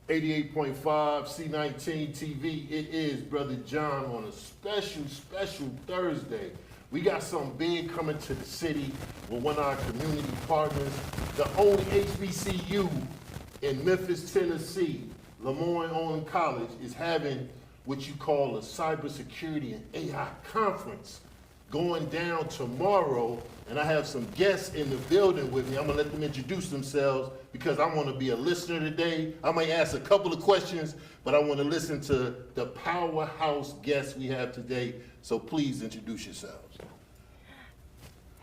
88.5 C19 TV. It is Brother John on a special Thursday. We got something big coming to the city with one of our community partners, the only HBCU in Memphis, Tennessee. LeMoyen-Owen College is having what you call a Cybersecurity and AI conference going down tomorrow, and I have some guests in the building with me. I'm gonna let them introduce themselves because I wanna be a listener today. I might ask a couple of questions, but I wanna listen to the powerhouse guests we have today, so please introduce yourselves.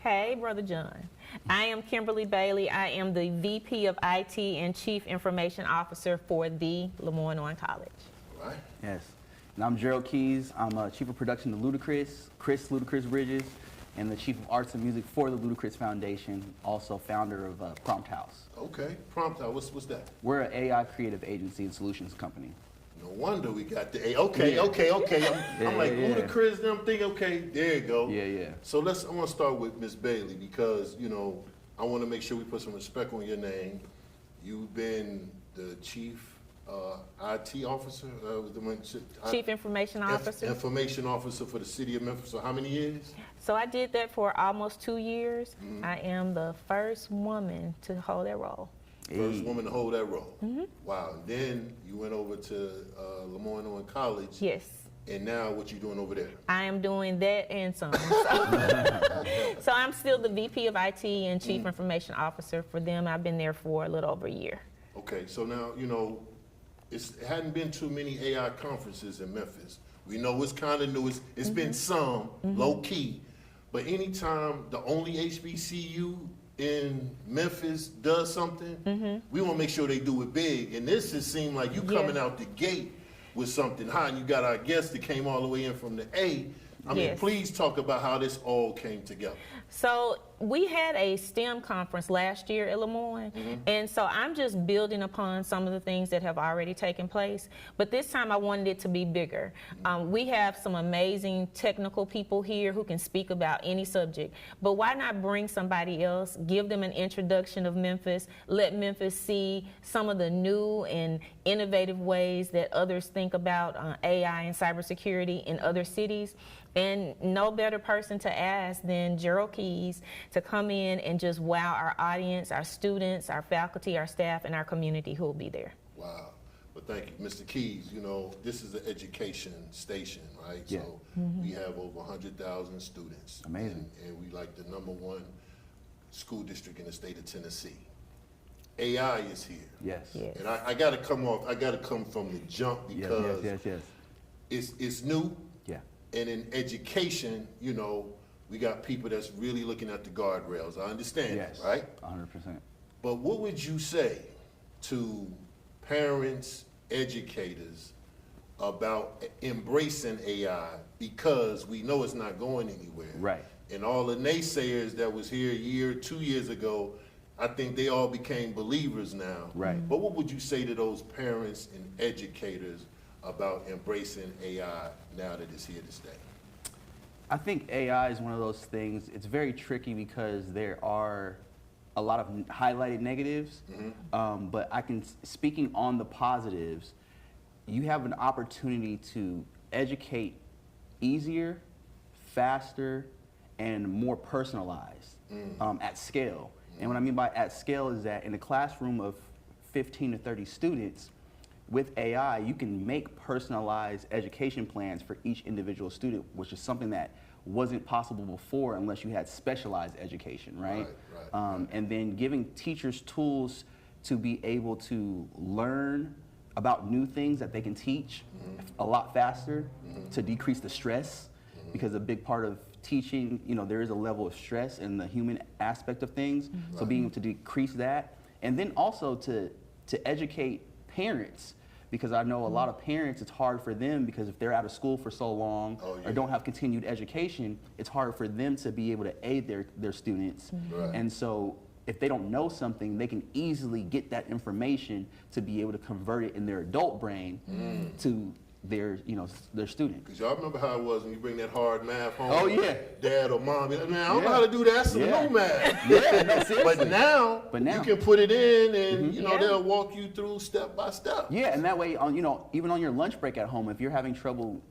Hey, Brother John. I am Kimberly Bailey. I am the VP of IT and Chief Information Officer for the LeMoyen-Owen College. All right. Yes. And I'm Gerald Keys. I'm Chief of Production of Chris Ludacris Bridges, and the Chief of Arts and Music for the Ludacris Foundation, also founder of Prompt House. Okay, Prompt House, what's that? We're an AI creative agency and solutions company. No wonder we got the A. Okay. I'm like, Ludacris, and I'm thinking, okay, there you go. Yeah. So I want to start with Miss Bailey because, I want to make sure we put some respect on your name. You've been the Chief IT Officer? Chief Information Officer. Information Officer for the City of Memphis. So how many years? So I did that for almost 2 years. Mm-hmm. I am the first woman to hold that role. First woman to hold that role. Mm-hmm. Wow. And then you went over to LeMoyen-Owen College. Yes. And now what you doing over there? I am doing that and some. So I'm still the VP of IT and Chief Information Officer for them. I've been there for a little over a year. Okay. So now, it hadn't been too many AI conferences in Memphis. We know it's kind of new. It's been some, low key. But anytime the only HBCU in Memphis does something, we want to make sure they do it big. And this just seemed like you coming out the gate with something hot. And you got our guest that came all the way in from the A. Please talk about how this all came together. So we had a STEM conference last year at LeMoyen, and so I'm just building upon some of the things that have already taken place, but this time I wanted it to be bigger. We have some amazing technical people here who can speak about any subject, but why not bring somebody else, give them an introduction of Memphis, let Memphis see some of the new and innovative ways that others think about AI and cybersecurity in other cities. And no better person to ask than Gerald Keys to come in and just wow our audience, our students, our faculty, our staff, and our community who will be there. Wow. Well, thank you. Mr. Keys, this is an education station, right? Yeah. So we have over 100,000 students. Amazing. And we like the #1 school district in the state of Tennessee. AI is here. Yes. And I got to come from the jump because yes. It's new. Yeah. And in education, we got people that's really looking at the guardrails. I understand that, right? 100%. But what would you say to parents, educators about embracing AI because we know it's not going anywhere? Right. And all the naysayers that was here a year, 2 years ago, I think they all became believers now. Right. But what would you say to those parents and educators about embracing AI now that it's here to stay? I think AI is one of those things, it's very tricky because there are a lot of highlighted negatives, but speaking on the positives, you have an opportunity to educate easier, faster, and more personalized at scale. And what I mean by at scale is that in a classroom of 15 to 30 students, with AI, you can make personalized education plans for each individual student, which is something that wasn't possible before unless you had specialized education, right? Right. And then giving teachers tools to be able to learn about new things that they can teach a lot faster to decrease the stress, because a big part of teaching, there is a level of stress in the human aspect of things. So being able to decrease that, and then also to educate parents, because I know a lot of parents, it's hard for them because if they're out of school for so long or don't have continued education, it's hard for them to be able to aid their students. And so if they don't know something, they can easily get that information to be able to convert it in their adult brain to their their student. Because y'all remember how it was when you bring that hard math home? Oh, yeah. Dad or mom be like, man, I don't know how to do that, so no math. Yeah, no, seriously. But now you can put it in and they'll walk you through step by step. Yeah, and that way on even on your lunch break at home, if you're having trouble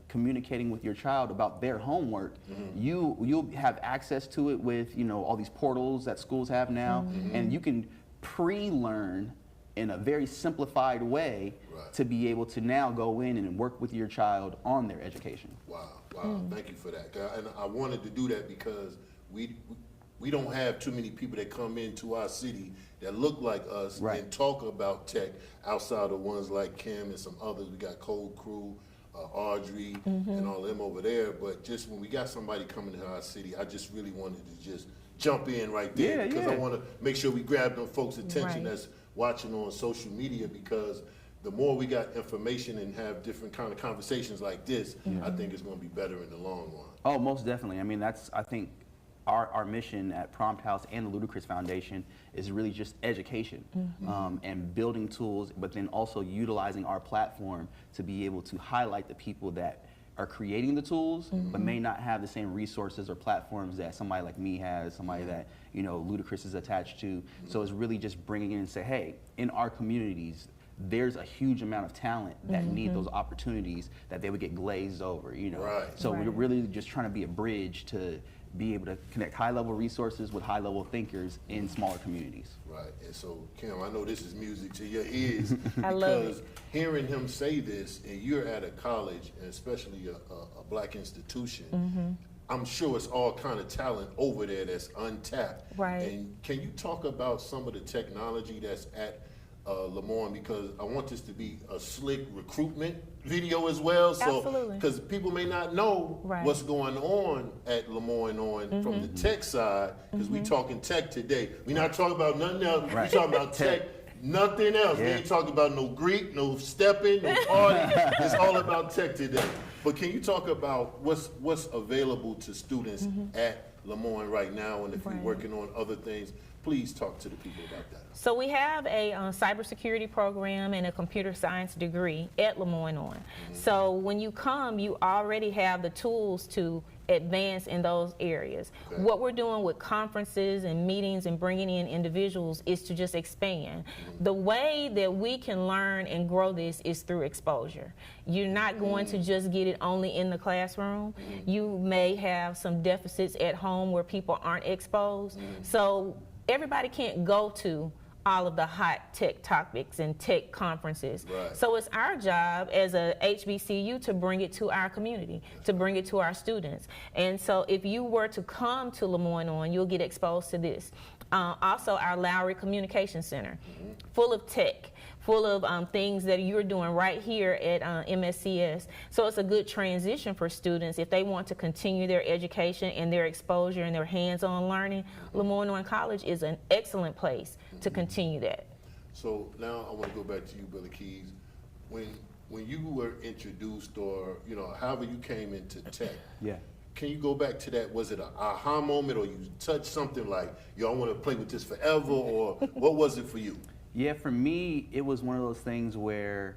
communicating with your child about their homework, you'll have access to it with all these portals that schools have now, and you can pre-learn in a very simplified way to be able to now go in and work with your child on their education. Wow, thank you for that. And I wanted to do that because we don't have too many people that come into our city that look like us and talk about tech outside of ones like Kim and some others. We got Cold Crew, Audrey, and all them over there. But just when we got somebody coming to our city, I just really wanted to just jump in right there because I want to make sure we grab them folks' attention that's watching on social media, because the more we got information and have different kind of conversations like this, I think it's going to be better in the long run. Oh, most definitely. I mean, that's, I think, our mission at Prompt House and the Ludacris Foundation is really just education and building tools, but then also utilizing our platform to be able to highlight the people that are creating the tools, but may not have the same resources or platforms that somebody like me has, somebody that Ludacris is attached to. So it's really just bringing in and say, hey, in our communities, there's a huge amount of talent that need those opportunities that they would get glazed over. So we're really just trying to be a bridge to be able to connect high-level resources with high-level thinkers in smaller communities. Right, and so Kim, I know this is music to your ears I love because hearing him say this, and you're at a college, and especially a black institution, I'm sure it's all kind of talent over there that's untapped. Right. And can you talk about some of the technology that's at LeMoyen, because I want this to be a slick recruitment video as well. So, because people may not know what's going on at LeMoyen-Owen from the tech side, because we talking tech today. We're not talking about nothing else. We're talking about tech, nothing else. We ain't talking about no Greek, no stepping, no party. It's all about tech today. But can you talk about what's available to students at LeMoyen right now, and if you're working on other things, please talk to the people about that. So we have a cybersecurity program and a computer science degree at LeMoyen-Owen. So when you come, you already have the tools to advance in those areas. What we're doing with conferences and meetings and bringing in individuals is to just expand. The way that we can learn and grow this is through exposure. You're not going to just get it only in the classroom. You may have some deficits at home where people aren't exposed. So everybody can't go to all of the hot tech topics and tech conferences. So it's our job as a HBCU to bring it to our community, to bring it to our students. And so if you were to come to LeMoyen-Owen, you'll get exposed to this. Also our Lowry Communication Center, full of tech, full of things that you're doing right here at MSCS. So it's a good transition for students if they want to continue their education and their exposure and their hands-on learning. LeMoyen-Owen College is an excellent place to continue that. So now I want to go back to you, Brother Keys. When you were introduced, or however you came into tech, can you go back to that? Was it an aha moment, or you touched something like, yo, I want to play with this forever, or what was it for you? Yeah, for me, it was one of those things where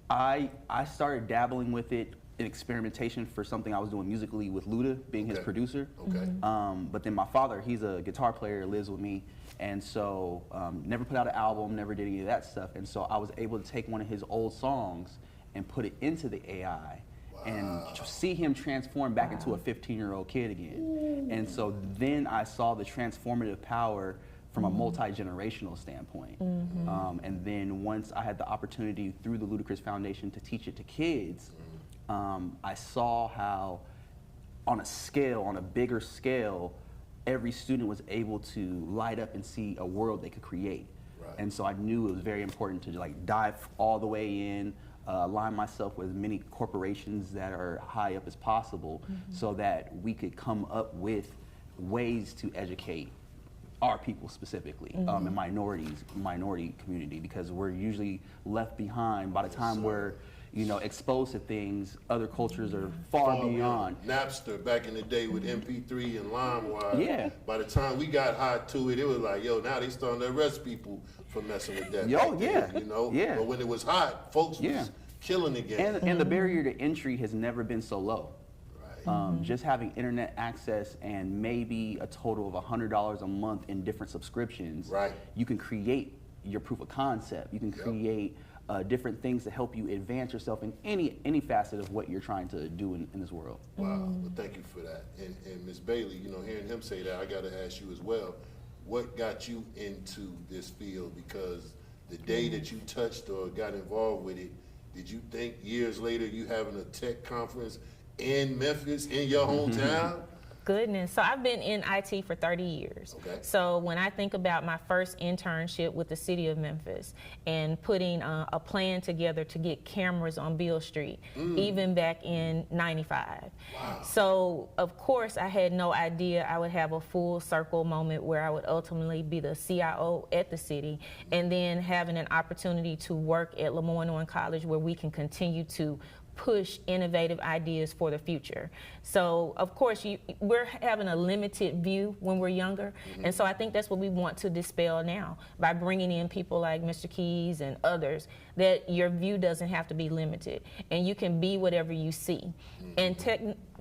I started dabbling with it in experimentation for something I was doing musically with Luda, being his producer. But then my father, he's a guitar player, lives with me, and so never put out an album, never did any of that stuff. And so I was able to take one of his old songs and put it into the AI and see him transform back into a 15-year-old kid again. And so then I saw the transformative power from a multi-generational standpoint. And then once I had the opportunity through the Ludacris Foundation to teach it to kids, I saw how on a bigger scale, every student was able to light up and see a world they could create. And so I knew it was very important to dive all the way in, align myself with as many corporations that are high up as possible so that we could come up with ways to educate our people specifically, and minority community, because we're usually left behind by the time we're exposed to things. Other cultures are far beyond. Napster back in the day with MP3 and LimeWire. By the time we got hot to it, it was like, yo, now they starting to arrest people for messing with that. But when it was hot, folks was killing the game. And the barrier to entry has never been so low. Right. Just having internet access and maybe a total of $100 a month in different subscriptions, Right. you can create your proof of concept. You can create different things to help you advance yourself in any facet of what you're trying to do in this world. Wow, well, thank you for that. And Ms. Bailey, you know, hearing him say that, I got to ask you as well, what got you into this field? Because the day that you touched or got involved with it, did you think years later you having a tech conference in Memphis, in your hometown? Goodness. So I've been in IT for 30 years. Okay. So when I think about my first internship with the city of Memphis and putting a plan together to get cameras on Beale Street, even back in '95. Wow. So of course I had no idea I would have a full circle moment where I would ultimately be the CIO at the city, and then having an opportunity to work at LeMoyen-Owen College where we can continue to push innovative ideas for the future. So of course we're having a limited view when we're younger, and so I think that's what we want to dispel now by bringing in people like Mr. Keys and others, that your view doesn't have to be limited and you can be whatever you see. And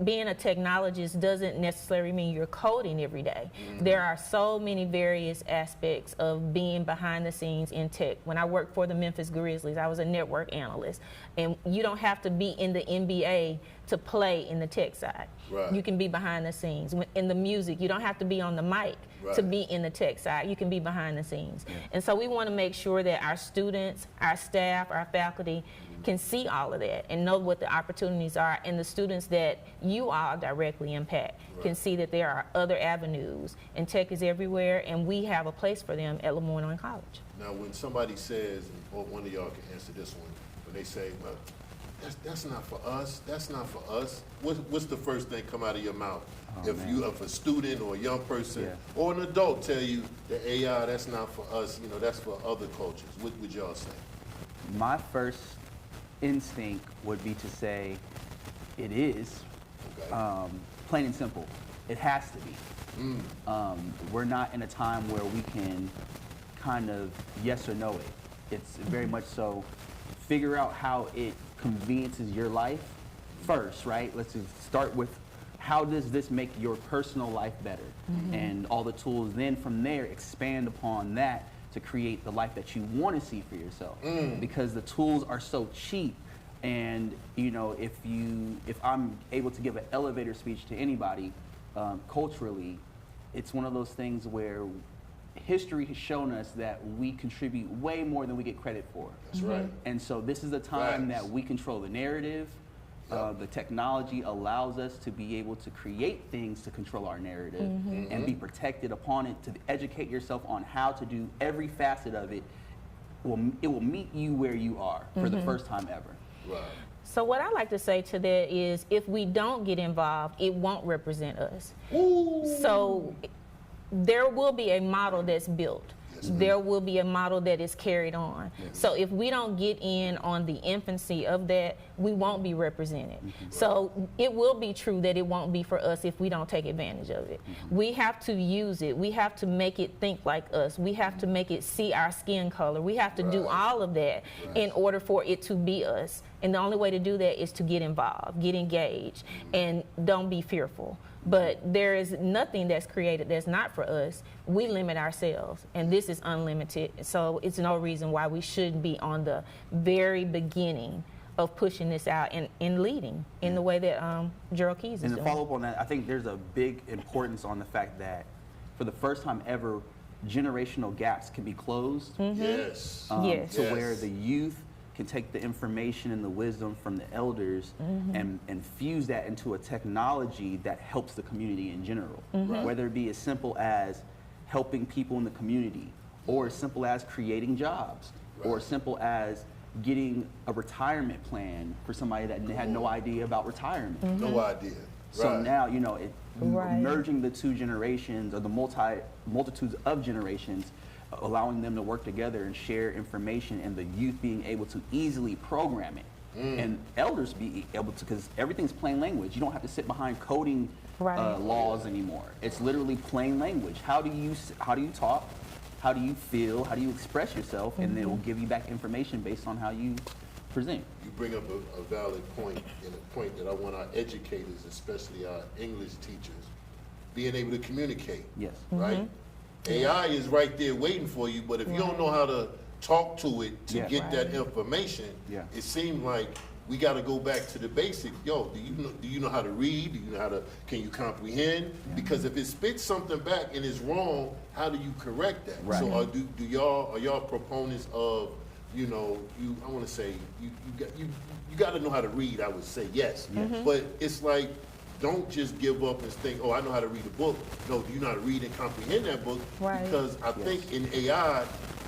being a technologist doesn't necessarily mean you're coding every day. There are so many various aspects of being behind the scenes in tech. When I worked for the Memphis Grizzlies, I was a network analyst, and you don't have to be in the NBA to play in the tech side. Right. You can be behind the scenes. In the music, you don't have to be on the mic to be in the tech side. You can be behind the scenes. And so we want to make sure that our students, our staff, our faculty can see all of that and know what the opportunities are, and the students that you all directly impact can see that there are other avenues, and tech is everywhere, and we have a place for them at LeMoyen-Owen College. Now, when somebody says, or one of y'all can answer this one, when they say, well, that's not for us, that's not for us, what's the first thing come out of your mouth? If a student or a young person or an adult tell you that AI, that's not for us, you know, that's for other cultures, what would y'all say? My first instinct would be to say it is. Okay. Plain and simple. It has to be. We're not in a time where we can kind of yes or no it. It's very much so figure out how it conveniences your life first, right? Let's just start with how does this make your personal life better? And all the tools, then from there expand upon that to create the life that you want to see for yourself. Because the tools are so cheap, and you know, if I'm able to give an elevator speech to anybody culturally, it's one of those things where history has shown us that we contribute way more than we get credit for. That's right. And so this is the time that we control the narrative. The technology allows us to be able to create things to control our narrative and be protected upon it, to educate yourself on how to do every facet of it. It will meet you where you are for the first time ever. Right. So what I like to say to that is, if we don't get involved, it won't represent us. So there will be a model that's built. There will be a model that is carried on. So if we don't get in on the infancy of that, we won't be represented. So it will be true that it won't be for us if we don't take advantage of it. We have to use it. We have to make it think like us. We have to make it see our skin color. We have to do all of that in order for it to be us. And the only way to do that is to get involved, get engaged, and don't be fearful. But there is nothing that's created that's not for us. We limit ourselves, and this is unlimited. So it's no reason why we shouldn't be on the very beginning of pushing this out and leading in the way that Gerald Keys is doing. And to follow up on that, I think there's a big importance on the fact that for the first time ever, generational gaps can be closed. Yes. To where the youth can take the information and the wisdom from the elders and fuse that into a technology that helps the community in general. Whether it be as simple as helping people in the community, or as simple as creating jobs, or as simple as getting a retirement plan for somebody that had no idea about retirement. No idea. So now, you know, merging the two generations, or the multitudes of generations, allowing them to work together and share information, and the youth being able to easily program it. And elders be able to, because everything's plain language. You don't have to sit behind coding laws anymore. It's literally plain language. How do you talk? How do you feel? How do you express yourself? And then it will give you back information based on how you present. You bring up a valid point, and a point that I want our educators, especially our English teachers, being able to communicate. Yes. Right? AI is right there waiting for you, but if you don't know how to talk to it to get that information, it seems like we got to go back to the basics. Yo, do you know how to read? Do you know how to? Can you comprehend? Because if it spits something back and it's wrong, how do you correct that? Right. So are y'all proponents of, I want to say you got to know how to read. I would say yes, but it's like, don't just give up and think, oh, I know how to read a book. No, do you know how to read and comprehend that book? Right. Because I think in AI,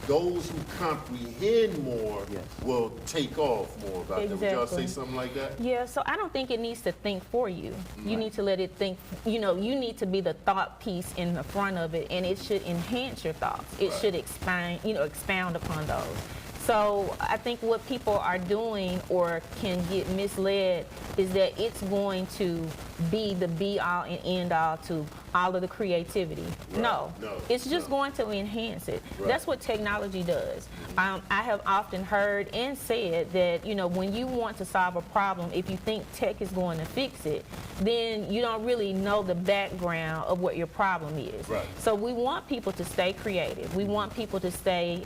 those who comprehend more will take off more about that. Would y'all say something like that? Yeah, so I don't think it needs to think for you. You need to let it think, you need to be the thought piece in the front of it, and it should enhance your thoughts. It should expound upon those. So I think what people are doing or can get misled is that it's going to be the be-all and end-all to all of the creativity. No, it's just going to enhance it. That's what technology does. I have often heard and said that, when you want to solve a problem, if you think tech is going to fix it, then you don't really know the background of what your problem is. So we want people to stay creative. We want people to stay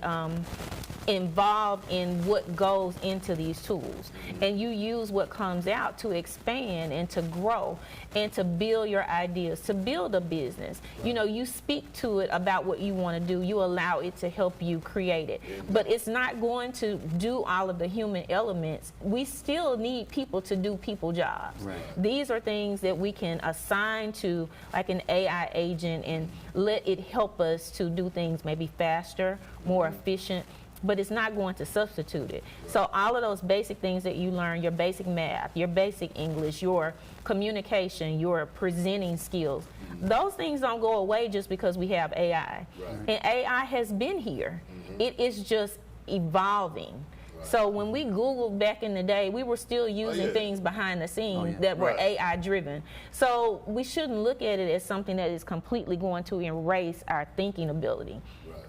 involved in what goes into these tools, and you use what comes out to expand and to grow and to build your ideas, to build a business. You speak to it about what you want to do. You allow it to help you create it, but it's not going to do all of the human elements. We still need people to do people jobs. These are things that we can assign to like an AI agent and let it help us to do things maybe faster, more efficient, but it's not going to substitute it. So all of those basic things that you learn, your basic math, your basic English, your communication, your presenting skills, those things don't go away just because we have AI. And AI has been here. It is just evolving. So when we Googled back in the day, we were still using things behind the scenes that were AI driven. So we shouldn't look at it as something that is completely going to erase our thinking ability.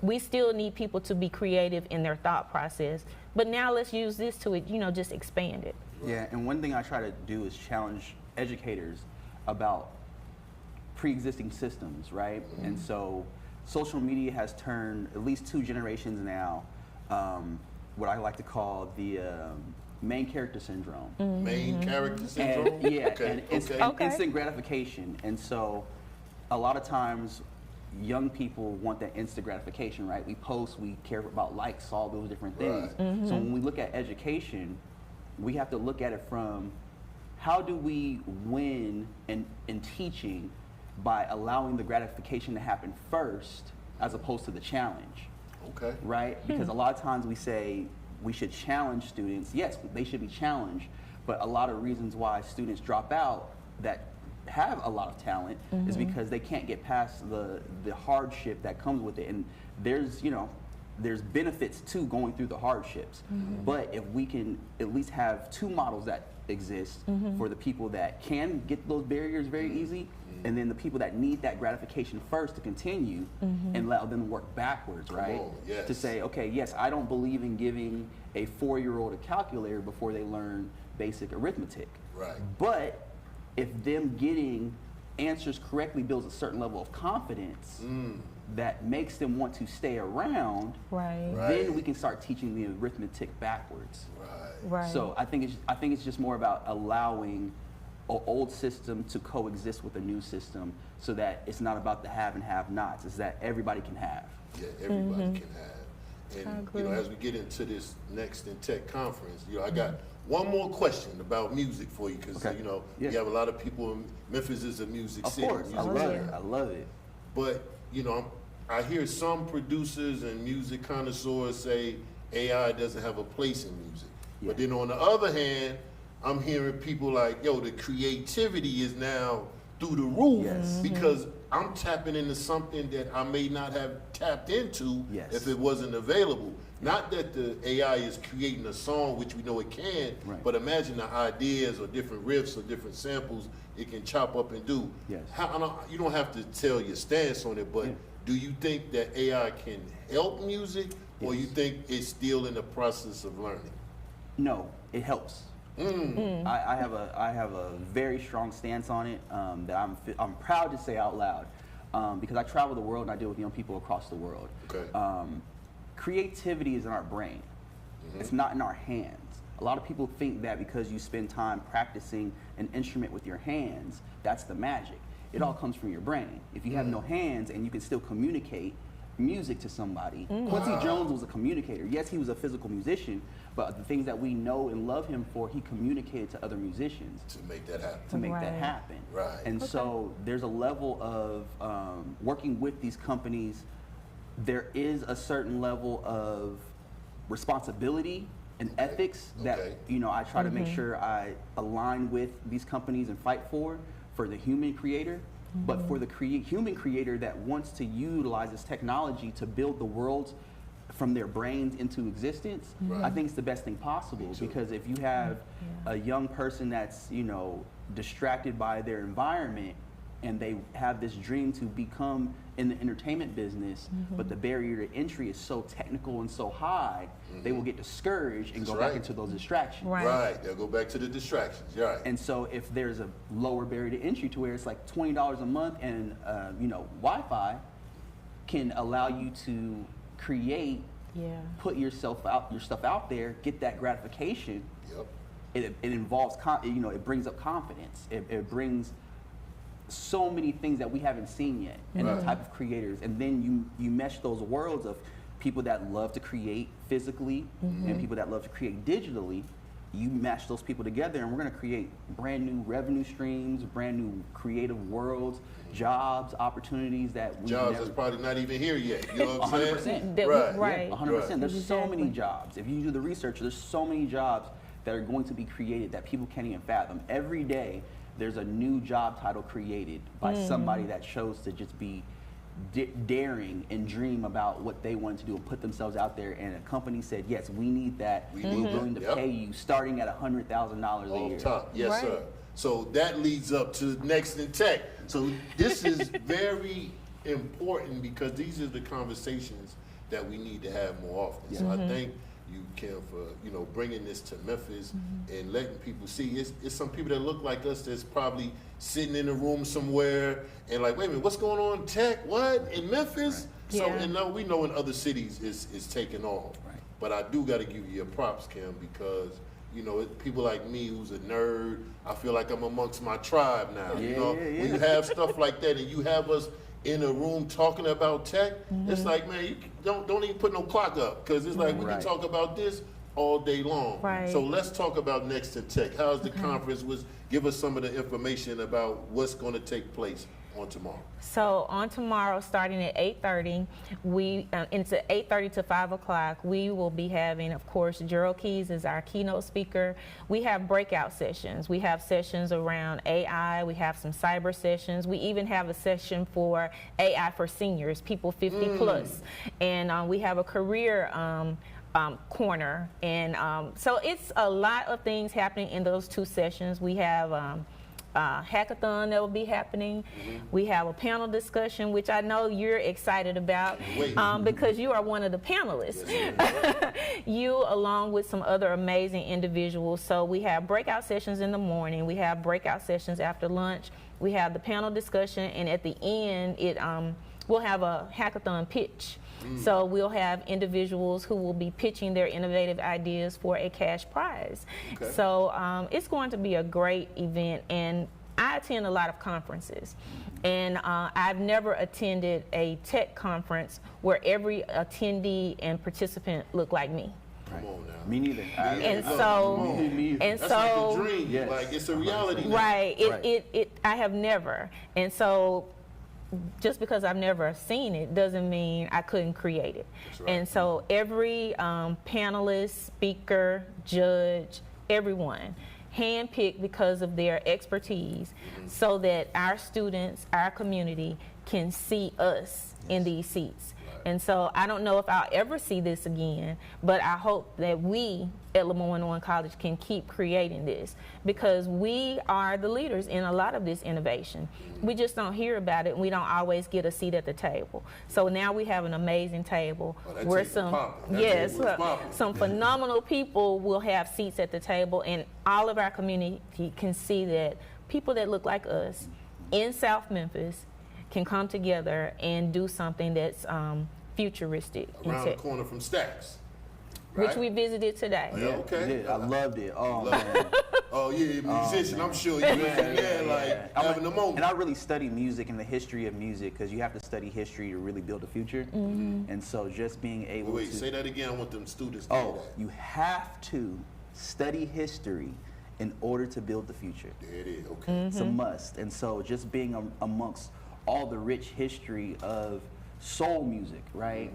We still need people to be creative in their thought process. But now let's use this to, just expand it. Yeah, and one thing I try to do is challenge educators about pre-existing systems, right? And so social media has turned at least 2 generations now, what I like to call the main character syndrome. Main character syndrome? And, instant gratification. And so a lot of times, young people want that instant gratification, right? We post, we care about likes, all those different things. So when we look at education, we have to look at it from how do we win in teaching by allowing the gratification to happen first as opposed to the challenge. Right? Because a lot of times we say we should challenge students. Yes, they should be challenged, but a lot of reasons why students drop out that have a lot of talent is because they can't get past the hardship that comes with it. And there's benefits to going through the hardships. But if we can at least have 2 models that exist for the people that can get those barriers very easy, and then the people that need that gratification first to continue, and allow them to work backwards, right? To say, okay, yes, I don't believe in giving a 4-year-old a calculator before they learn basic arithmetic. But if them getting answers correctly builds a certain level of confidence that makes them want to stay around, then we can start teaching the arithmetic backwards. So I think it's just more about allowing an old system to coexist with a new system, so that it's not about the have and have-nots. It's that everybody can have. Yeah, everybody can have. And as we get into this next in tech conference, I got one more question about music for you, because you have a lot of people in Memphis is a music city. Of course, I love it. But I hear some producers and music connoisseurs say AI doesn't have a place in music. But then on the other hand, I'm hearing people like, the creativity is now through the roof because I'm tapping into something that I may not have tapped into if it wasn't available. Not that the AI is creating a song, which we know it can, but imagine the ideas or different riffs or different samples it can chop up and do. You don't have to tell your stance on it, but do you think that AI can help music, or you think it's still in the process of learning? No, it helps. I have a very strong stance on it that I'm proud to say out loud because I travel the world and I deal with young people across the world. Okay. Creativity is in our brain. It's not in our hands. A lot of people think that because you spend time practicing an instrument with your hands, that's the magic. It all comes from your brain. If you have no hands and you can still communicate music to somebody, Quincy Jones was a communicator. Yes, he was a physical musician, but the things that we know and love him for, he communicated to other musicians. To make that happen. To make that happen. Right. And so there's a level of working with these companies. There is a certain level of responsibility and ethics that I try to make sure I align with these companies and fight for the human creator. But for the human creator that wants to utilize this technology to build the world from their brains into existence, I think it's the best thing possible. Because if you have a young person that's, distracted by their environment and they have this dream to become in the entertainment business, but the barrier to entry is so technical and so high, they will get discouraged and go back into those distractions. Right, they'll go back to the distractions, right. And so if there's a lower barrier to entry to where it's like $20 a month and, Wi-Fi can allow you to create, put your stuff out there, get that gratification. It involves, it brings up confidence. It brings so many things that we haven't seen yet in the type of creators. And then you mesh those worlds of people that love to create physically and people that love to create digitally. You mash those people together and we're going to create brand new revenue streams, brand new creative worlds, jobs, opportunities that we jobs that's probably not even here yet. You know what I'm saying? 100%. Right. 100%. There's so many jobs. If you do the research, there's so many jobs that are going to be created that people can't even fathom. Every day, there's a new job title created by somebody that chose to just be daring and dream about what they wanted to do and put themselves out there. And a company said, yes, we need that. We're willing to pay you starting at $100,000 a year. Top. Yes, sir. So that leads up to Next in Tech. So this is very important because these are the conversations that we need to have more often. So I thank you, Kim, for bringing this to Memphis and letting people see. It's some people that look like us that's probably sitting in a room somewhere and like, wait a minute, what's going on? Tech? What in Memphis? So and now we know in other cities it's taking off. But I do got to give you your props, Kim, because people like me who's a nerd, I feel like I'm amongst my tribe now. When you have stuff like that and you have us in a room talking about tech, it's like, man, you don't even put no clock up because it's like we can talk about this all day long. So let's talk about Next in Tech. How's the conference? Give us some of the information about what's going to take place on tomorrow. So on tomorrow, starting at 8:30, into 8:30 to 5 o'clock, we will be having, of course, Gerald Keys is our keynote speaker. We have breakout sessions. We have sessions around AI. We have some cyber sessions. We even have a session for AI for seniors, people 50 plus. And we have a career corner. And so it's a lot of things happening in those two sessions. We have hackathon that will be happening. We have a panel discussion, which I know you're excited about because you are one of the panelists. You, along with some other amazing individuals. So we have breakout sessions in the morning. We have breakout sessions after lunch. We have the panel discussion, and at the end, we'll have a hackathon pitch. So we'll have individuals who will be pitching their innovative ideas for a cash prize. So it's going to be a great event, and I attend a lot of conferences, and I've never attended a tech conference where every attendee and participant look like me. Come on now. Me neither. That's like a dream. Like it's a reality now. I have never, and so just because I've never seen it doesn't mean I couldn't create it. And so every panelist, speaker, judge, everyone handpicked because of their expertise so that our students, our community can see us in these seats. And so I don't know if I'll ever see this again, but I hope that we at LeMoyen-Owen College can keep creating this, because we are the leaders in a lot of this innovation. We just don't hear about it, and we don't always get a seat at the table. So now we have an amazing table where some phenomenal people will have seats at the table, and all of our community can see that people that look like us in South Memphis can come together and do something that's futuristic. Around the corner from Stacks. Which we visited today. Yeah, okay. I loved it. Oh, man. Oh, yeah, musician, I'm sure you having a moment. And I really study music and the history of music, because you have to study history to really build a future. And so just being able Wait, to... say that again. I want them students to hear that. You have to study history in order to build the future. There it is, okay. It's a must. And so just being amongst all the rich history of soul music, right?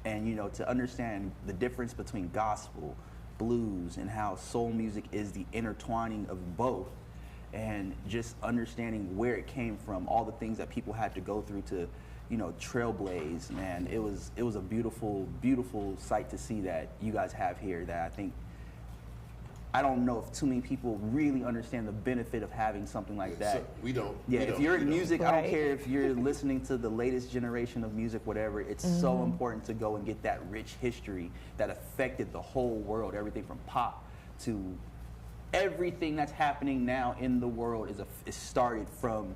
And, you know, to understand the difference between gospel, blues, and how soul music is the intertwining of both, and just understanding where it came from, all the things that people had to go through to, you know, trailblaze, man. It was a beautiful, beautiful sight to see that you guys have here, that I think, I don't know if too many people really understand the benefit of having something like that. So we don't. Yeah, if you're in music, I Right. don't care if you're listening to the latest generation of music, whatever, it's so important to go and get that rich history that affected the whole world, everything from pop to everything that's happening now in the world is started from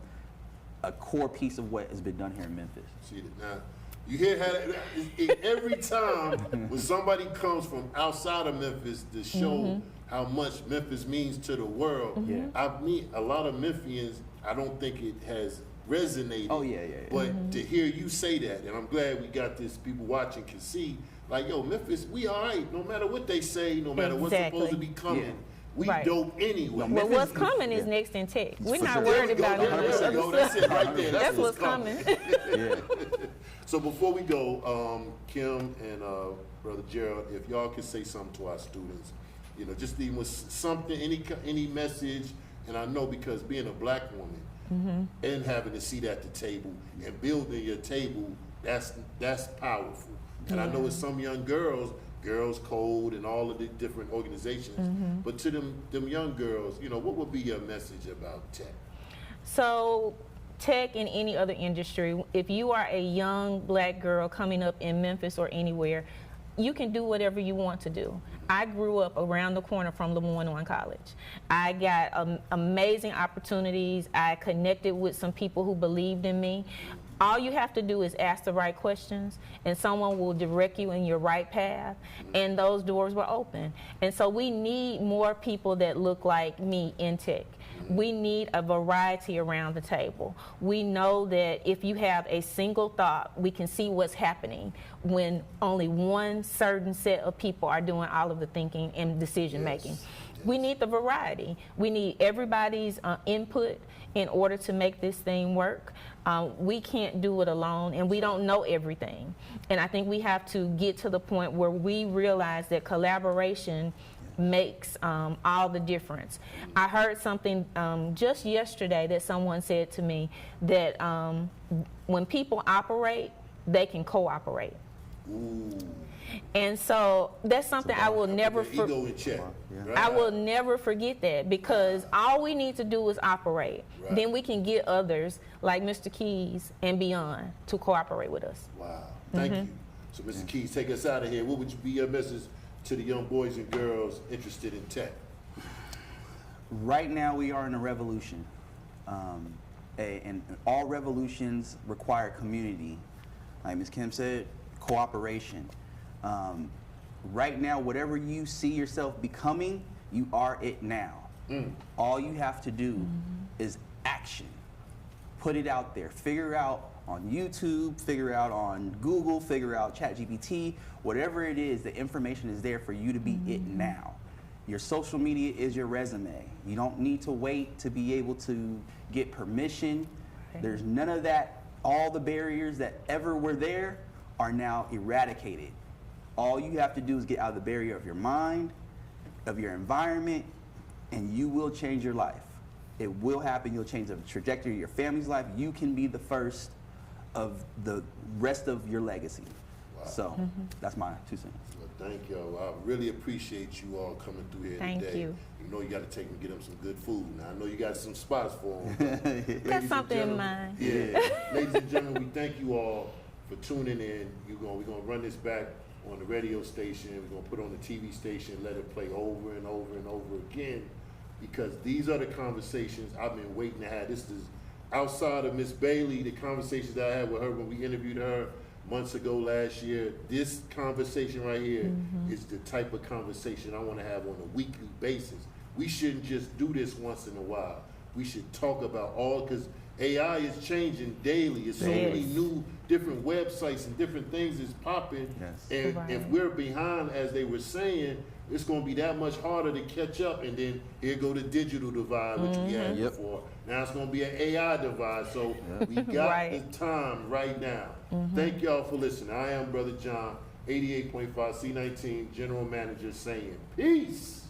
a core piece of what has been done here in Memphis. See that now. You hear how every time when somebody comes from outside of Memphis to show how much Memphis means to the world, I mean, a lot of Memphians, I don't think it has resonated. Oh, yeah. But to hear you say that, and I'm glad we got this, people watching can see, like, yo, Memphis, we all right, no matter what they say, no matter what's supposed to be coming. Yeah. We Right. dope anyway. Well, what's coming is next in tech. We're For not sure. worried about There we it. go. That's it right there. That's what's coming. Yeah. So before we go, Kim and Brother Gerald, if y'all could say something to our students, you know, just even with something, any message, and I know because being a black woman and having a seat at the table and building your table, that's powerful. And I know it's some young girls Code and all of the different organizations, but to them young girls, you know, what would be your message about tech? So tech in any other industry, if you are a young black girl coming up in Memphis or anywhere, you can do whatever you want to do. I grew up around the corner from LeMoyen-Owen College. I got amazing opportunities. I connected with some people who believed in me. All you have to do is ask the right questions, and someone will direct you in your right path, and those doors were open. And so we need more people that look like me in tech. We need a variety around the table. We know that if you have a single thought, we can see what's happening when only one certain set of people are doing all of the thinking and decision making. We need the variety. We need everybody's input in order to make this thing work. We can't do it alone, and we don't know everything. And I think we have to get to the point where we realize that collaboration makes all the difference. I heard something just yesterday that someone said to me that when people operate, they can cooperate. And so that's something I will never forget. Ego in check. I will never forget that, because all we need to do is operate. Right. Then we can get others like Mr. Keys and beyond to cooperate with us. Wow, thank you. So Mr. Keys, take us out of here. What would be your message to the young boys and girls interested in tech? Right now we are in a revolution. And all revolutions require community. Like Ms. Kim said, cooperation. Right now, whatever you see yourself becoming, you are it now. All you have to do is action. Put it out there. Figure out on YouTube, figure out on Google, figure out ChatGPT, whatever it is, the information is there for you to be it now. Your social media is your resume. You don't need to wait to be able to get permission. There's none of that. All the barriers that ever were there are now eradicated. All you have to do is get out of the barrier of your mind, of your environment, and you will change your life. It will happen. You'll change the trajectory of your family's life. You can be the first of the rest of your legacy. Wow. So that's my 2 cents. Well, thank y'all. I really appreciate you all coming through here Thank today. you. You know you got to take them, get them some good food. Now I know you got some spots for them. Got something in mind. Yeah, ladies and gentlemen, we thank you all for tuning in. We're gonna run this back on the radio station. We're gonna put it on the TV station, let it play over and over and over again, because these are the conversations I've been waiting to have. This is outside of Miss Bailey, the conversations that I had with her when we interviewed her months ago last year. This conversation right here is the type of conversation I want to have on a weekly basis. We shouldn't just do this once in a while. We should talk about all, because AI is changing daily. It's so many new different websites and different things is popping. Yes. And Right. if we're behind, as they were saying, it's going to be that much harder to catch up. And then here go the digital divide, which we had before. Now it's going to be an AI divide. So we got Right. the time right now. Thank y'all for listening. I am Brother John, 88.5 C19 General Manager, saying peace.